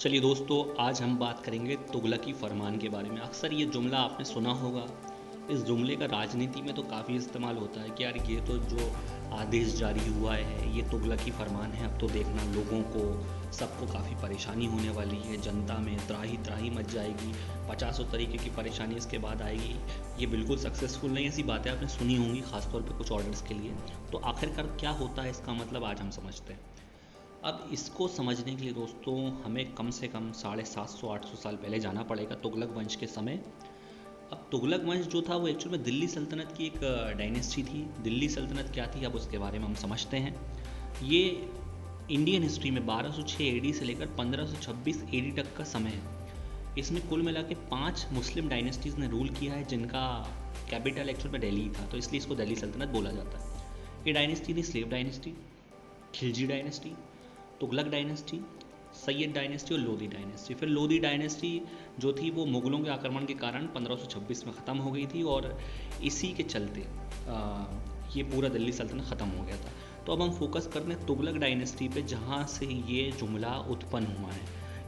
चलिए दोस्तों, आज हम बात करेंगे तुगलकी फरमान के बारे में। अक्सर ये जुमला आपने सुना होगा। इस जुमले का राजनीति में तो काफ़ी इस्तेमाल होता है कि यार ये तो जो आदेश जारी हुआ है ये तुगलकी फरमान है। अब तो देखना लोगों को सबको काफ़ी परेशानी होने वाली है, जनता में त्राही त्राही मच जाएगी, पचासों तरीके की परेशानी इसके बाद आएगी, ये बिल्कुल सक्सेसफुल नहीं। ऐसी बातें आपने सुनी होंगी, खासतौर पे कुछ ऑर्डर्स के लिए। तो आखिरकार क्या होता है इसका मतलब आज हम समझते हैं। अब इसको समझने के लिए दोस्तों हमें कम से कम 750-800 साल पहले जाना पड़ेगा, तुगलक वंश के समय। अब तुगलक वंश जो था वो एक्चुअल में दिल्ली सल्तनत की एक डायनेस्टी थी। दिल्ली सल्तनत क्या थी, अब उसके बारे में हम समझते हैं। ये इंडियन हिस्ट्री में 1206 एडी से लेकर 1526 एडी तक का समय है। इसमें कुल मिला के 5 मुस्लिम डायनेस्टीज़ ने रूल किया है, जिनका कैपिटल एक्चुअल में दिल्ली था, तो इसलिए इसको दिल्ली सल्तनत बोला जाता है। ये डायनेस्टी थी slave dynasty, Khilji dynasty, Tughlaq dynasty, Syed dynasty और लोधी डायनेस्टी। फिर लोधी डायनेस्टी जो थी वो मुग़लों के आक्रमण के कारण 1526 में ख़त्म हो गई थी और इसी के चलते ये पूरा दिल्ली सल्तनत ख़त्म हो गया था। तो अब हम फोकस करते हैं तुगलक डायनेस्टी पे, जहाँ से ये जुमला उत्पन्न हुआ है।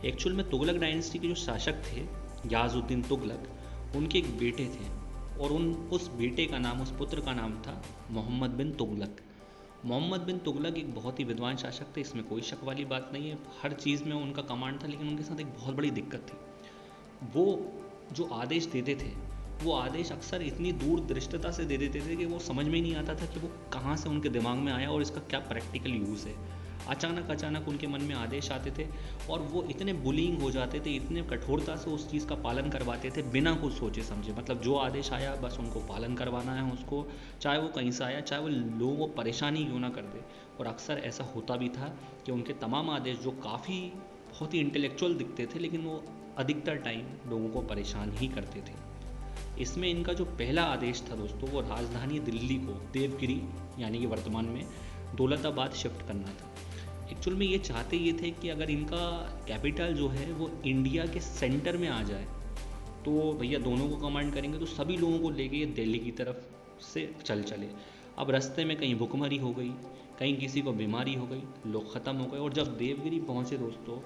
एक्चुअल में तुगलक डायनेस्टी के जो शासक थे याजुद्दीन तुगलक, उनके एक बेटे थे और उस बेटे का नाम, उस पुत्र का नाम था मोहम्मद बिन तुगलक। मोहम्मद बिन तुगलक एक बहुत ही विद्वान शासक थे, इसमें कोई शक वाली बात नहीं है। हर चीज़ में उनका कमांड था, लेकिन उनके साथ एक बहुत बड़ी दिक्कत थी। वो जो आदेश देते थे वो आदेश अक्सर इतनी दूर दृष्टता से दे देते थे कि वो समझ में ही नहीं आता था कि वो कहाँ से उनके दिमाग में आया और इसका क्या प्रैक्टिकल यूज़ है। अचानक अचानक उनके मन में आदेश आते थे और वो इतने बुलिंग हो जाते थे, इतने कठोरता से उस चीज़ का पालन करवाते थे बिना कुछ सोचे समझे। मतलब जो आदेश आया बस उनको पालन करवाना है उसको, चाहे वो कहीं से आया, चाहे वो लोगों को परेशानी क्यों ना कर दे। और अक्सर ऐसा होता भी था कि उनके तमाम आदेश जो काफ़ी बहुत ही इंटेलेक्चुअल दिखते थे, लेकिन वो अधिकतर टाइम लोगों को परेशान ही करते थे। इसमें इनका जो पहला आदेश था दोस्तों, वो राजधानी दिल्ली को देवगिरी यानी कि वर्तमान में दौलताबाद शिफ्ट करना था। एक्चुअल में ये चाहते ये थे कि अगर इनका कैपिटल जो है वो इंडिया के सेंटर में आ जाए तो भैया दोनों को कमांड करेंगे, तो सभी लोगों को लेके ये दिल्ली की तरफ से चले। अब रास्ते में कहीं भुखमरी हो गई, कहीं किसी को बीमारी हो गई, लोग ख़त्म हो गए। और जब देवगिरी पहुँचे दोस्तों,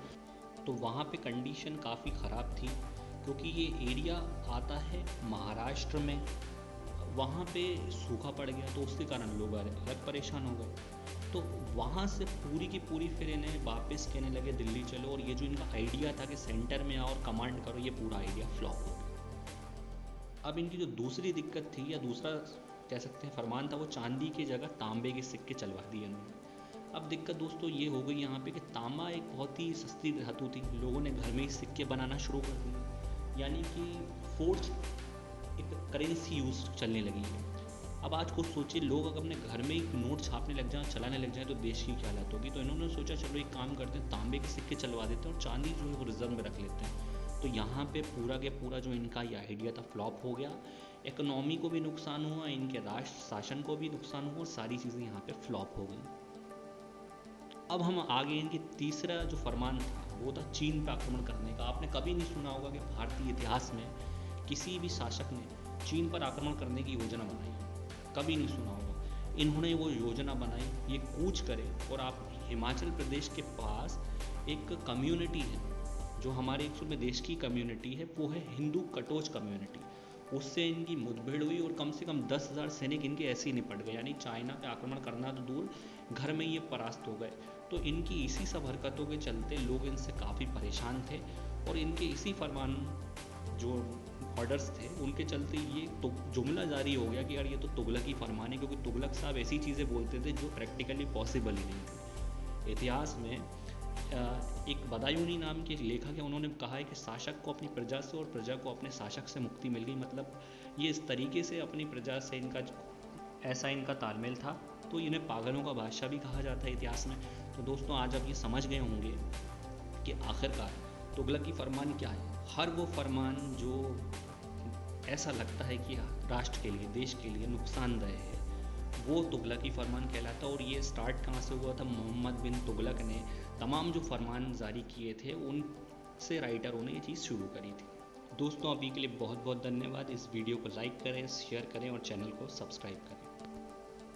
तो वहाँ पे कंडीशन काफ़ी ख़राब थी, क्योंकि ये एरिया आता है महाराष्ट्र में। वहाँ पे सूखा पड़ गया तो उसके कारण लोग अलग परेशान हो गए। तो वहाँ से पूरी की पूरी फिर इन्हें वापस कहने लगे दिल्ली चलो, और ये जो इनका आइडिया था कि सेंटर में आओ और कमांड करो, ये पूरा आइडिया फ्लॉप हो गया। अब इनकी जो दूसरी दिक्कत थी या दूसरा कह सकते हैं फरमान था, वो चांदी की जगह तांबे के सिक्के चलवा दिए इन्होंने। अब दिक्कत दोस्तों ये हो गई यहाँ पे कि तांबा एक बहुत ही सस्ती धातु थी, लोगों ने घर में ही सिक्के बनाना शुरू कर दिए, यानी कि फोर्स एक करेंसी यूज चलने लगी है। अब आज कुछ सोचिए, लोग अगर अपने घर में एक नोट छापने लग जाएं, चलाने लग जाएं, तो देश की क्या हालत होगी। तो इन्होंने सोचा चलो एक काम करते हैं, तांबे के सिक्के चलवा देते हैं और चांदी जो है वो रिजर्व में रख लेते हैं। तो यहाँ पे पूरा के पूरा जो इनका ये आइडिया था फ्लॉप हो गया। इकोनॉमी को भी नुकसान हुआ, इनके राष्ट्र शासन को भी नुकसान हुआ और सारी चीज़ें यहाँ पे फ्लॉप हो गई। अब हम आगे इनकी तीसरा जो फरमान था वो था चीन पर आक्रमण करने का। आपने कभी नहीं सुना होगा कि भारतीय इतिहास में किसी भी शासक ने चीन पर आक्रमण करने की योजना बनाई, कभी नहीं सुना होगा। इन्होंने वो योजना बनाई, ये कूच करे। और आप हिमाचल प्रदेश के पास एक कम्युनिटी है जो हमारे एक्चुअल में देश की कम्युनिटी है, वो है हिंदू कटोच कम्युनिटी। उससे इनकी मुठभेड़ हुई और कम से कम 10,000 सैनिक इनके ऐसे ही निपट गए, यानी चाइना पे आक्रमण करना तो दूर, घर में ये परास्त हो गए। तो इनकी इसी सब हरकतों के चलते लोग इनसे काफ़ी परेशान थे और इनके इसी फरमान जो ऑर्डर्स थे उनके चलते ये तो जुमला जारी हो गया कि यार ये तो तुगलक ही फरमान है, क्योंकि तुगलक साहब ऐसी चीज़ें बोलते थे जो प्रैक्टिकली पॉसिबल ही नहीं थी। इतिहास में एक बदायूनी नाम के लेखक है, उन्होंने कहा है कि शासक को अपनी प्रजा से और प्रजा को अपने शासक से मुक्ति मिल गई। मतलब ये इस तरीके से अपनी प्रजा से इनका ऐसा इनका तालमेल था, तो इन्हें पागलों का बादशाह भी कहा जाता है इतिहास में। तो दोस्तों आज आप ये समझ गए होंगे कि आखिरकार तुगलक की फरमान क्या है। हर वो फरमान जो ऐसा लगता है कि राष्ट्र के लिए, देश के लिए नुकसानदेह है, वो तुगलकी फरमान कहलाता। और ये स्टार्ट कहाँ से हुआ था, मोहम्मद बिन तुगलक ने तमाम जो फरमान जारी किए थे उनसे राइटरों ने ये चीज़ शुरू करी थी। दोस्तों अभी के लिए बहुत बहुत धन्यवाद। इस वीडियो को लाइक करें, शेयर करें और चैनल को सब्सक्राइब करें।